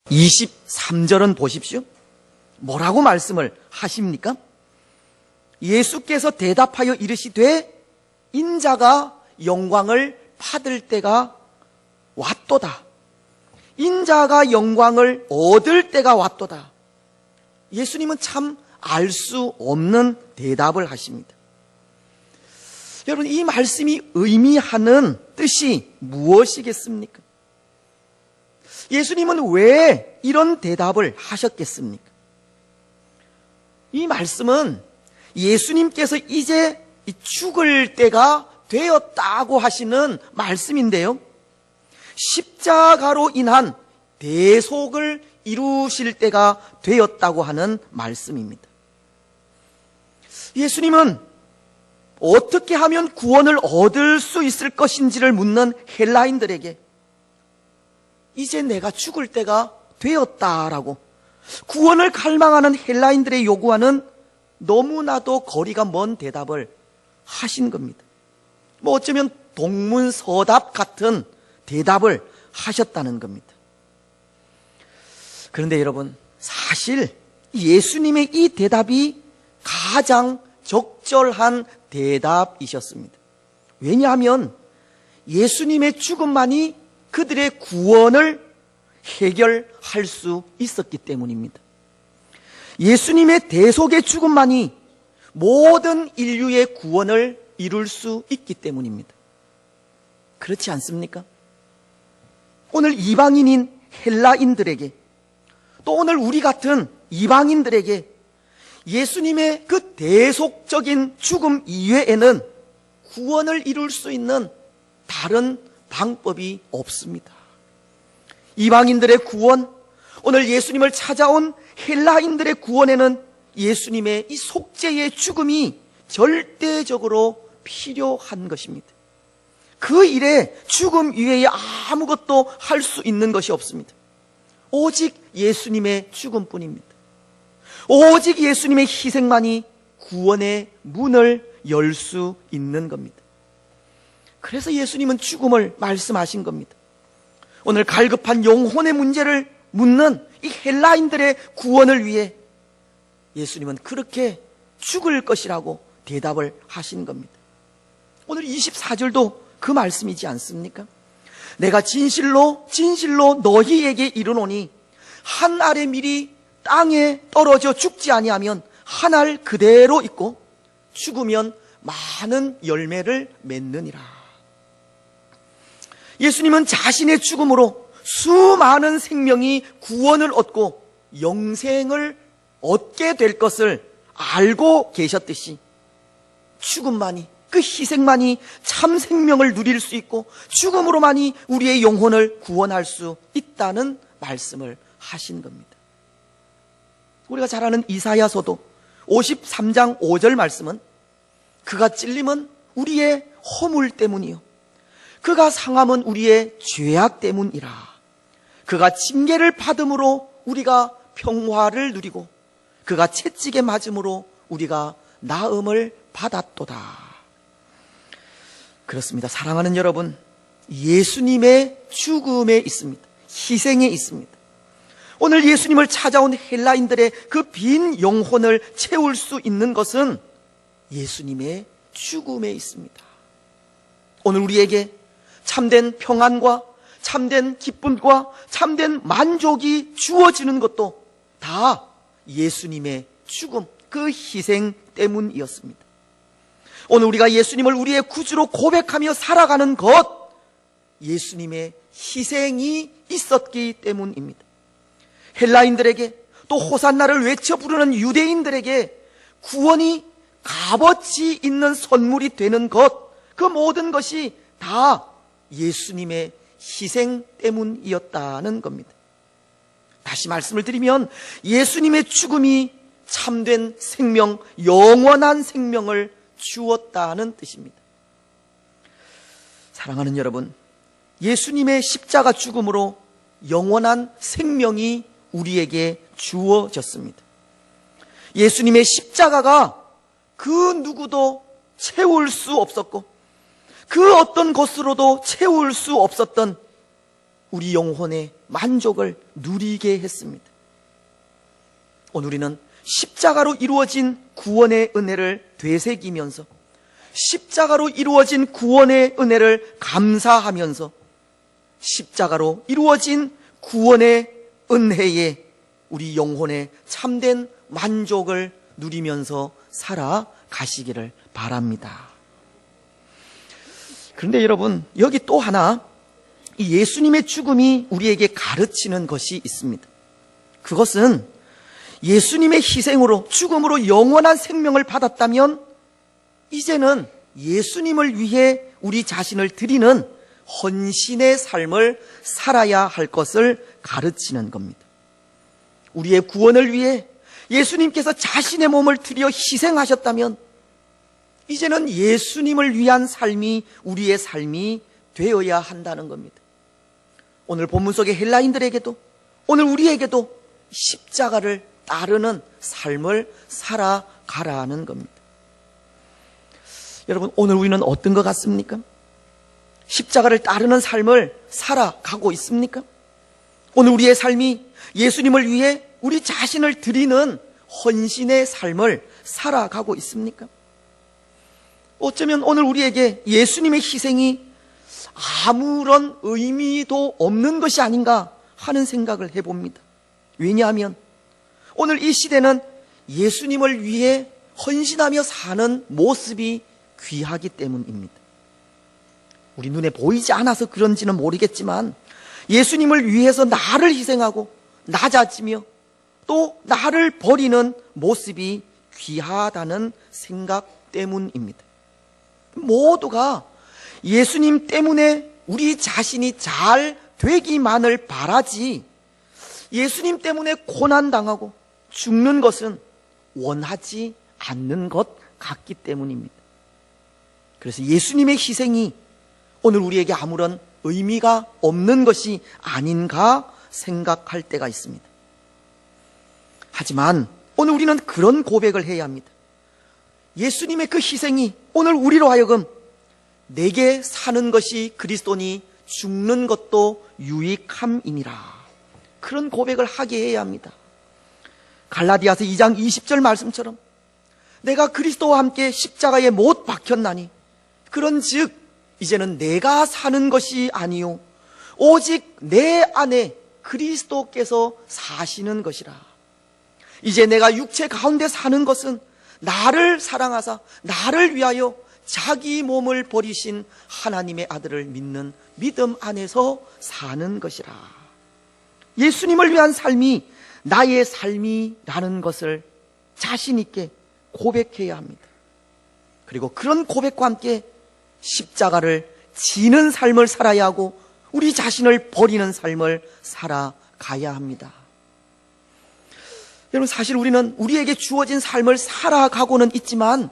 23절은 보십시오. 뭐라고 말씀을 하십니까? 예수께서 대답하여 이르시되 인자가 영광을 받을 때가 왔도다. 인자가 영광을 얻을 때가 왔도다. 예수님은 참 알 수 없는 대답을 하십니다. 여러분, 이 말씀이 의미하는 뜻이 무엇이겠습니까? 예수님은 왜 이런 대답을 하셨겠습니까? 이 말씀은 예수님께서 이제 죽을 때가 되었다고 하시는 말씀인데요, 십자가로 인한 대속을 이루실 때가 되었다고 하는 말씀입니다. 예수님은 어떻게 하면 구원을 얻을 수 있을 것인지를 묻는 헬라인들에게 이제 내가 죽을 때가 되었다라고 구원을 갈망하는 헬라인들의 요구와는 너무나도 거리가 먼 대답을 하신 겁니다. 어쩌면 동문서답 같은 대답을 하셨다는 겁니다. 그런데 여러분, 사실 예수님의 이 대답이 가장 적절한 대답이셨습니다. 왜냐하면 예수님의 죽음만이 그들의 구원을 해결할 수 있었기 때문입니다. 예수님의 대속의 죽음만이 모든 인류의 구원을 이룰 수 있기 때문입니다. 그렇지 않습니까? 오늘 이방인인 헬라인들에게, 또 오늘 우리 같은 이방인들에게 예수님의 그 대속적인 죽음 이외에는 구원을 이룰 수 있는 다른 방법이 없습니다. 이방인들의 구원, 오늘 예수님을 찾아온 헬라인들의 구원에는 예수님의 이 속죄의 죽음이 절대적으로 필요한 것입니다. 그 일에 죽음 이외에 아무것도 할 수 있는 것이 없습니다. 오직 예수님의 죽음뿐입니다. 오직 예수님의 희생만이 구원의 문을 열 수 있는 겁니다. 그래서 예수님은 죽음을 말씀하신 겁니다. 오늘 갈급한 영혼의 문제를 묻는 이 헬라인들의 구원을 위해 예수님은 그렇게 죽을 것이라고 대답을 하신 겁니다. 오늘 24절도 그 말씀이지 않습니까? 내가 진실로 진실로 너희에게 이르노니 한 알의 밀이 땅에 떨어져 죽지 아니하면 한 알 그대로 있고 죽으면 많은 열매를 맺느니라. 예수님은 자신의 죽음으로 수많은 생명이 구원을 얻고 영생을 얻게 될 것을 알고 계셨듯이 죽음만이, 그 희생만이 참 생명을 누릴 수 있고 죽음으로만이 우리의 영혼을 구원할 수 있다는 말씀을 하신 겁니다. 우리가 잘 아는 이사야서도 53장 5절 말씀은 그가 찔림은 우리의 허물 때문이요 그가 상함은 우리의 죄악 때문이라. 그가 징계를 받음으로 우리가 평화를 누리고 그가 채찍에 맞음으로 우리가 나음을 받았도다. 그렇습니다. 사랑하는 여러분, 예수님의 죽음에 있습니다. 희생에 있습니다. 오늘 예수님을 찾아온 헬라인들의 그 빈 영혼을 채울 수 있는 것은 예수님의 죽음에 있습니다. 오늘 우리에게 참된 평안과 참된 기쁨과 참된 만족이 주어지는 것도 다 예수님의 죽음, 그 희생 때문이었습니다. 오늘 우리가 예수님을 우리의 구주로 고백하며 살아가는 것, 예수님의 희생이 있었기 때문입니다. 헬라인들에게, 또 호산나를 외쳐 부르는 유대인들에게 구원이 값어치 있는 선물이 되는 것, 그 모든 것이 다 예수님의 희생 때문이었다는 겁니다. 다시 말씀을 드리면 예수님의 죽음이 참된 생명, 영원한 생명을 주었다는 뜻입니다. 사랑하는 여러분, 예수님의 십자가 죽음으로 영원한 생명이 우리에게 주어졌습니다. 예수님의 십자가가 그 누구도 채울 수 없었고 그 어떤 것으로도 채울 수 없었던 우리 영혼의 만족을 누리게 했습니다. 오늘 우리는 십자가로 이루어진 구원의 은혜를 되새기면서 십자가로 이루어진 구원의 은혜를 감사하면서 십자가로 이루어진 구원의 은혜에 우리 영혼의 참된 만족을 누리면서 살아가시기를 바랍니다. 그런데 여러분, 여기 또 하나 이 예수님의 죽음이 우리에게 가르치는 것이 있습니다. 그것은 예수님의 희생으로 죽음으로 영원한 생명을 받았다면 이제는 예수님을 위해 우리 자신을 드리는 헌신의 삶을 살아야 할 것을 가르치는 겁니다. 우리의 구원을 위해 예수님께서 자신의 몸을 드려 희생하셨다면 이제는 예수님을 위한 삶이 우리의 삶이 되어야 한다는 겁니다. 오늘 본문 속의 헬라인들에게도 오늘 우리에게도 십자가를 따르는 삶을 살아가라는 겁니다. 여러분, 오늘 우리는 어떤 것 같습니까? 십자가를 따르는 삶을 살아가고 있습니까? 오늘 우리의 삶이 예수님을 위해 우리 자신을 드리는 헌신의 삶을 살아가고 있습니까? 어쩌면 오늘 우리에게 예수님의 희생이 아무런 의미도 없는 것이 아닌가 하는 생각을 해봅니다. 왜냐하면 오늘 이 시대는 예수님을 위해 헌신하며 사는 모습이 귀하기 때문입니다. 우리 눈에 보이지 않아서 그런지는 모르겠지만 예수님을 위해서 나를 희생하고 낮아지며 또 나를 버리는 모습이 귀하다는 생각 때문입니다. 모두가 예수님 때문에 우리 자신이 잘 되기만을 바라지 예수님 때문에 고난당하고 죽는 것은 원하지 않는 것 같기 때문입니다. 그래서 예수님의 희생이 오늘 우리에게 아무런 의미가 없는 것이 아닌가 생각할 때가 있습니다. 하지만 오늘 우리는 그런 고백을 해야 합니다. 예수님의 그 희생이 오늘 우리로 하여금 내게 사는 것이 그리스도니 죽는 것도 유익함이니라. 그런 고백을 하게 해야 합니다. 갈라디아서 2장 20절 말씀처럼 내가 그리스도와 함께 십자가에 못 박혔나니 그런즉 이제는 내가 사는 것이 아니요 오직 내 안에 그리스도께서 사시는 것이라. 이제 내가 육체 가운데 사는 것은 나를 사랑하사 나를 위하여 자기 몸을 버리신 하나님의 아들을 믿는 믿음 안에서 사는 것이라. 예수님을 위한 삶이 나의 삶이라는 것을 자신 있게 고백해야 합니다. 그리고 그런 고백과 함께 십자가를 지는 삶을 살아야 하고 우리 자신을 버리는 삶을 살아가야 합니다. 여러분, 사실 우리는 우리에게 주어진 삶을 살아가고는 있지만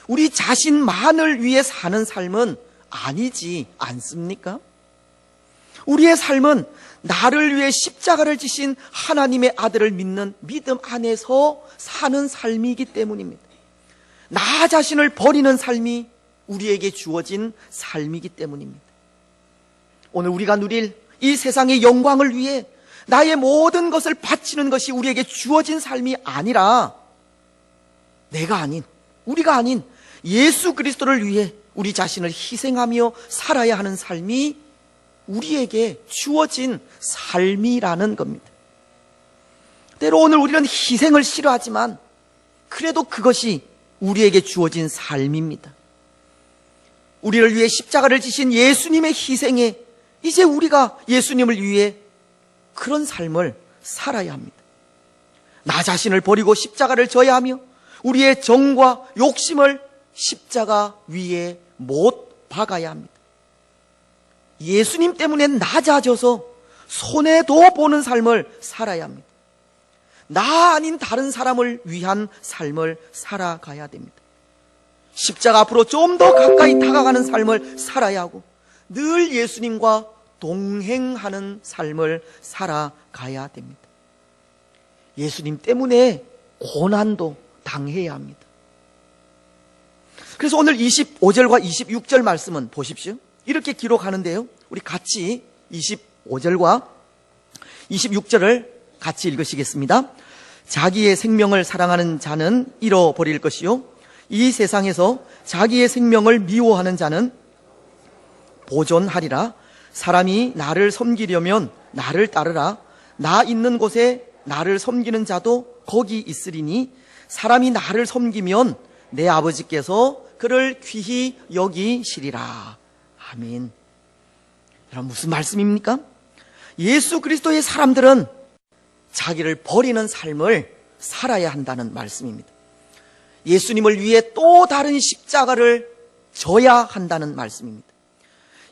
우리 자신만을 위해 사는 삶은 아니지 않습니까? 우리의 삶은 나를 위해 십자가를 지신 하나님의 아들을 믿는 믿음 안에서 사는 삶이기 때문입니다. 나 자신을 버리는 삶이 우리에게 주어진 삶이기 때문입니다. 오늘 우리가 누릴 이 세상의 영광을 위해 나의 모든 것을 바치는 것이 우리에게 주어진 삶이 아니라 내가 아닌, 우리가 아닌 예수 그리스도를 위해 우리 자신을 희생하며 살아야 하는 삶이 우리에게 주어진 삶이라는 겁니다. 때로 오늘 우리는 희생을 싫어하지만 그래도 그것이 우리에게 주어진 삶입니다. 우리를 위해 십자가를 지신 예수님의 희생에 이제 우리가 예수님을 위해 그런 삶을 살아야 합니다. 나 자신을 버리고 십자가를 져야 하며 우리의 정과 욕심을 십자가 위에 못 박아야 합니다. 예수님 때문에 낮아져서 손해도 보는 삶을 살아야 합니다. 나 아닌 다른 사람을 위한 삶을 살아가야 됩니다. 십자가 앞으로 좀 더 가까이 다가가는 삶을 살아야 하고 늘 예수님과 동행하는 삶을 살아가야 됩니다. 예수님 때문에 고난도 당해야 합니다. 그래서 오늘 25절과 26절 말씀은 보십시오. 이렇게 기록하는데요, 우리 같이 25절과 26절을 같이 읽으시겠습니다. 자기의 생명을 사랑하는 자는 잃어버릴 것이요 이 세상에서 자기의 생명을 미워하는 자는 보존하리라. 사람이 나를 섬기려면 나를 따르라. 나 있는 곳에 나를 섬기는 자도 거기 있으리니 사람이 나를 섬기면 내 아버지께서 그를 귀히 여기시리라. 아멘. 여러분, 무슨 말씀입니까? 예수 그리스도의 사람들은 자기를 버리는 삶을 살아야 한다는 말씀입니다. 예수님을 위해 또 다른 십자가를 져야 한다는 말씀입니다.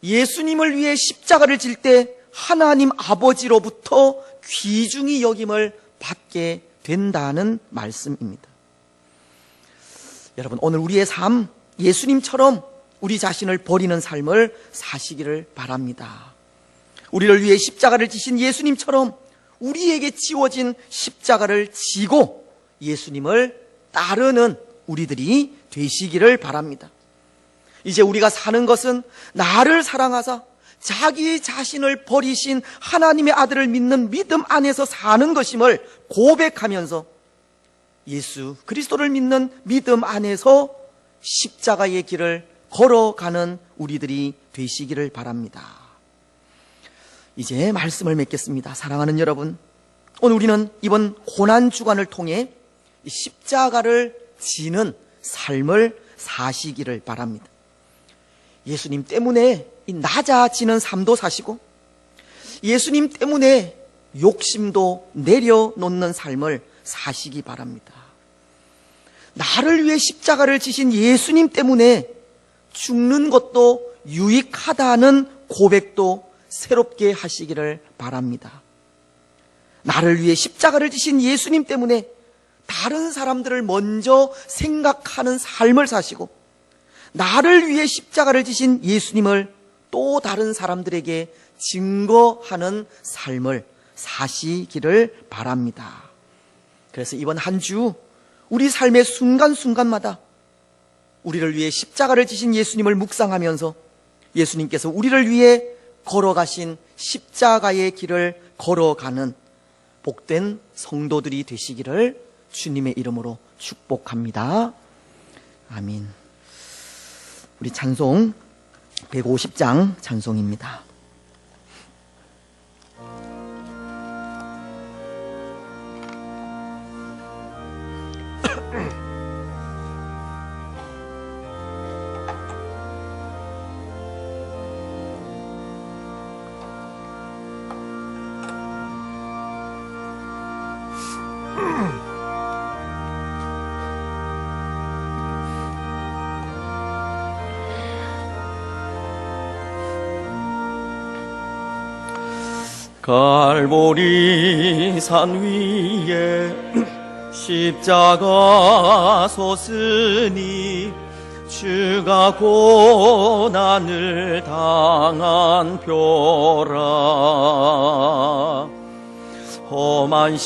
예수님을 위해 십자가를 질 때 하나님 아버지로부터 귀중히 여김을 받게 된다는 말씀입니다. 여러분, 오늘 우리의 삶, 예수님처럼 우리 자신을 버리는 삶을 사시기를 바랍니다. 우리를 위해 십자가를 지신 예수님처럼 우리에게 지워진 십자가를 지고 예수님을 따르는 우리들이 되시기를 바랍니다. 이제 우리가 사는 것은 나를 사랑하사 자기 자신을 버리신 하나님의 아들을 믿는 믿음 안에서 사는 것임을 고백하면서 예수 그리스도를 믿는 믿음 안에서 십자가의 길을 걸어가는 우리들이 되시기를 바랍니다. 이제 말씀을 맺겠습니다. 사랑하는 여러분, 오늘 우리는 이번 고난주간을 통해 십자가를 지는 삶을 사시기를 바랍니다. 예수님 때문에 이 낮아지는 삶도 사시고 예수님 때문에 욕심도 내려놓는 삶을 사시기 바랍니다. 나를 위해 십자가를 지신 예수님 때문에 죽는 것도 유익하다는 고백도 새롭게 하시기를 바랍니다. 나를 위해 십자가를 지신 예수님 때문에 다른 사람들을 먼저 생각하는 삶을 사시고 나를 위해 십자가를 지신 예수님을 또 다른 사람들에게 증거하는 삶을 사시기를 바랍니다. 그래서 이번 한 주 우리 삶의 순간순간마다 우리를 위해 십자가를 지신 예수님을 묵상하면서 예수님께서 우리를 위해 걸어가신 십자가의 길을 걸어가는 복된 성도들이 되시기를 주님의 이름으로 축복합니다. 아멘. 우리 찬송 150장 찬송입니다. 갈보리 산 위에 십자가 솟으니 주가 고난을 당한 표라. 험한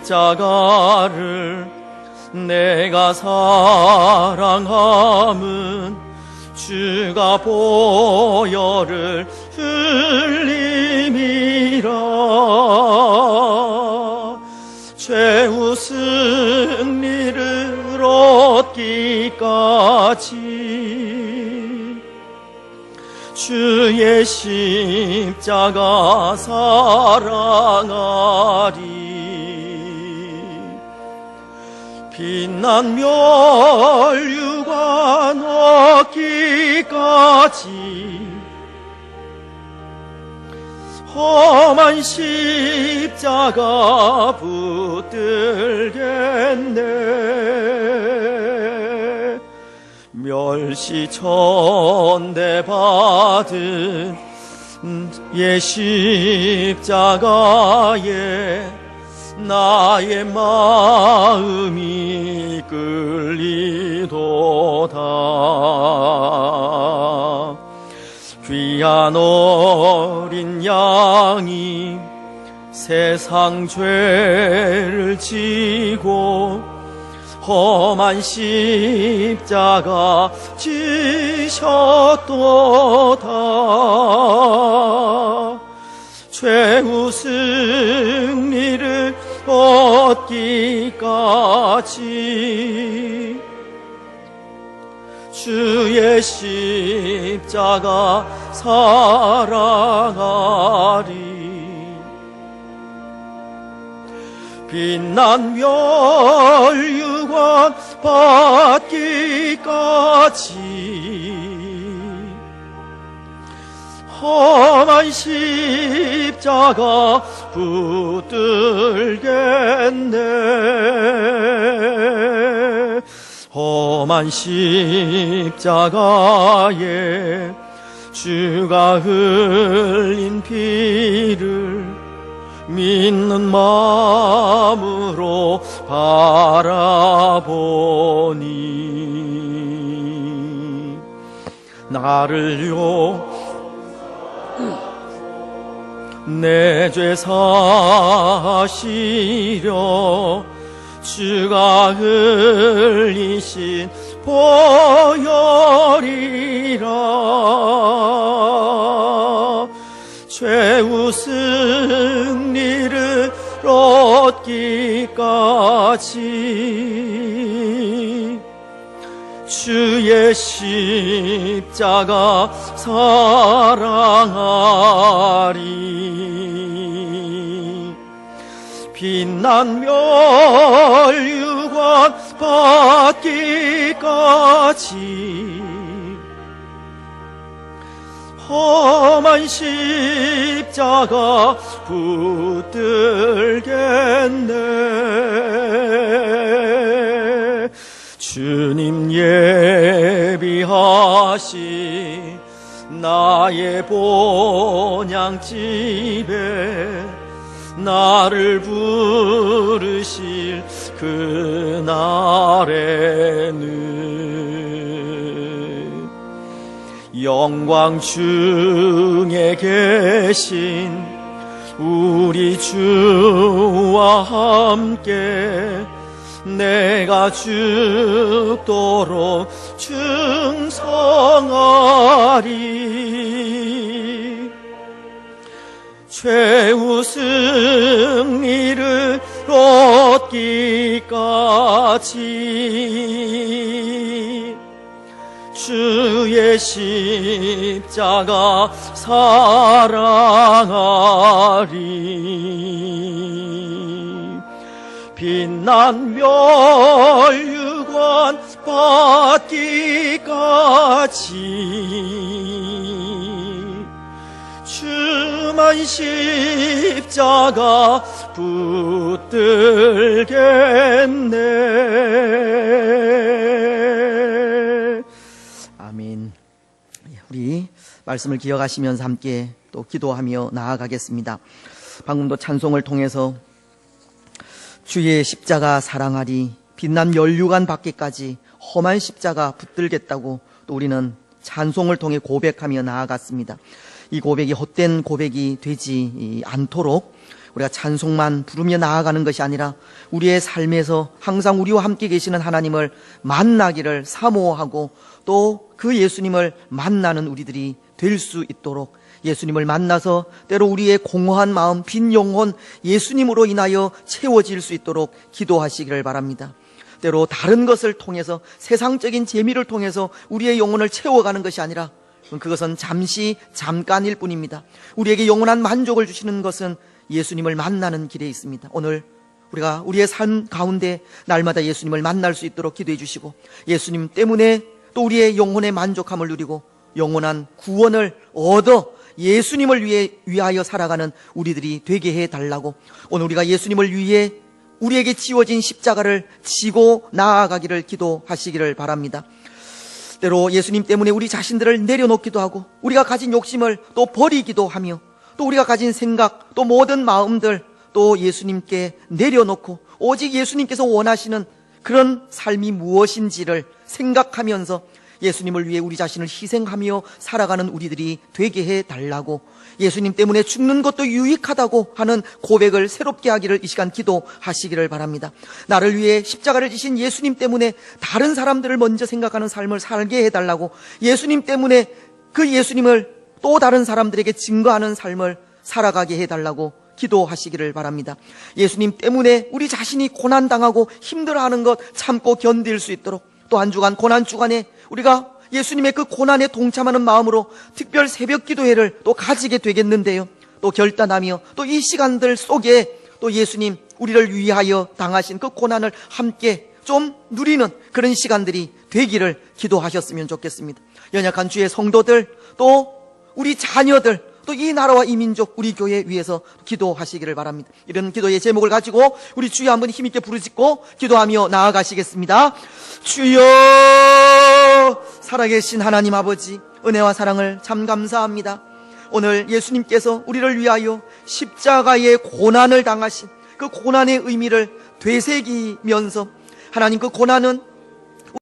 십자가를 내가 사랑함은 주가 보혈을 흘림이라. 최후 승리를 얻기까지 주의 십자가 사랑하리. 빛난 멸류관 얻기까지 험한 십자가 붙들겠네. 멸시천대 받은 예 십자가에 나의 마음이 끌리도다. 귀한 어린 양이 세상 죄를 지고 험한 십자가 지셨도다. 최후 승리를 얻기까지 주의 십자가 사랑하리. 빛난 멸류관 받기까지 험한 십자가 붙들겠네. 험한 십자가에 주가 흘린 피를 믿는 마음으로 바라보니 나를요 내 죄 사시려 주가 흘리신 보혈이라. 최후 승리를 얻기까지 주의 십자가 사랑하리. 빛난 멸류관 받기까지 험한 십자가 붙들겠네. 주님 예비하신 나의 본향집에 나를 부르실 그날에는 영광 중에 계신 우리 주와 함께 내가 죽도록 충성하리. 최후 승리를 얻기까지 주의 십자가 사랑하리. 빛난 멸류관 받기까지 주만 십자가 붙들겠네. 아멘. 우리 말씀을 기억하시면서 함께 또 기도하며 나아가겠습니다. 방금도 찬송을 통해서 주의 십자가 사랑하리, 빛난 멸류관 받기까지 험한 십자가 붙들겠다고 또 우리는 찬송을 통해 고백하며 나아갔습니다. 이 고백이 헛된 고백이 되지 않도록 우리가 찬송만 부르며 나아가는 것이 아니라 우리의 삶에서 항상 우리와 함께 계시는 하나님을 만나기를 사모하고 또 그 예수님을 만나는 우리들이 될 수 있도록 예수님을 만나서 때로 우리의 공허한 마음, 빈 영혼 예수님으로 인하여 채워질 수 있도록 기도하시기를 바랍니다. 때로 다른 것을 통해서 세상적인 재미를 통해서 우리의 영혼을 채워가는 것이 아니라 그것은 잠깐일 뿐입니다. 우리에게 영원한 만족을 주시는 것은 예수님을 만나는 길에 있습니다. 오늘 우리가 우리의 삶 가운데 날마다 예수님을 만날 수 있도록 기도해 주시고 예수님 때문에 또 우리의 영혼의 만족함을 누리고 영원한 구원을 얻어 예수님을 위하여 살아가는 우리들이 되게 해달라고 오늘 우리가 예수님을 위해 우리에게 지워진 십자가를 지고 나아가기를 기도하시기를 바랍니다. 때로 예수님 때문에 우리 자신들을 내려놓기도 하고 우리가 가진 욕심을 또 버리기도 하며 또 우리가 가진 생각 또 모든 마음들 또 예수님께 내려놓고 오직 예수님께서 원하시는 그런 삶이 무엇인지를 생각하면서 예수님을 위해 우리 자신을 희생하며 살아가는 우리들이 되게 해달라고 예수님 때문에 죽는 것도 유익하다고 하는 고백을 새롭게 하기를 이 시간 기도하시기를 바랍니다. 나를 위해 십자가를 지신 예수님 때문에 다른 사람들을 먼저 생각하는 삶을 살게 해달라고 예수님 때문에 그 예수님을 또 다른 사람들에게 증거하는 삶을 살아가게 해달라고 기도하시기를 바랍니다. 예수님 때문에 우리 자신이 고난당하고 힘들어하는 것 참고 견딜 수 있도록, 또 한 주간 고난 주간에 우리가 예수님의 그 고난에 동참하는 마음으로 특별 새벽 기도회를 또 가지게 되겠는데요, 또 결단하며 또 이 시간들 속에 또 예수님 우리를 위하여 당하신 그 고난을 함께 좀 누리는 그런 시간들이 되기를 기도하셨으면 좋겠습니다. 연약한 주의 성도들, 또 우리 자녀들, 또 이 나라와 이 민족, 우리 교회 위해서 기도하시기를 바랍니다. 이런 기도의 제목을 가지고 우리 주여 한번 힘있게 부르짖고 기도하며 나아가시겠습니다. 주여, 살아계신 하나님 아버지, 은혜와 사랑을 참 감사합니다. 오늘 예수님께서 우리를 위하여 십자가의 고난을 당하신 그 고난의 의미를 되새기면서, 하나님 그 고난은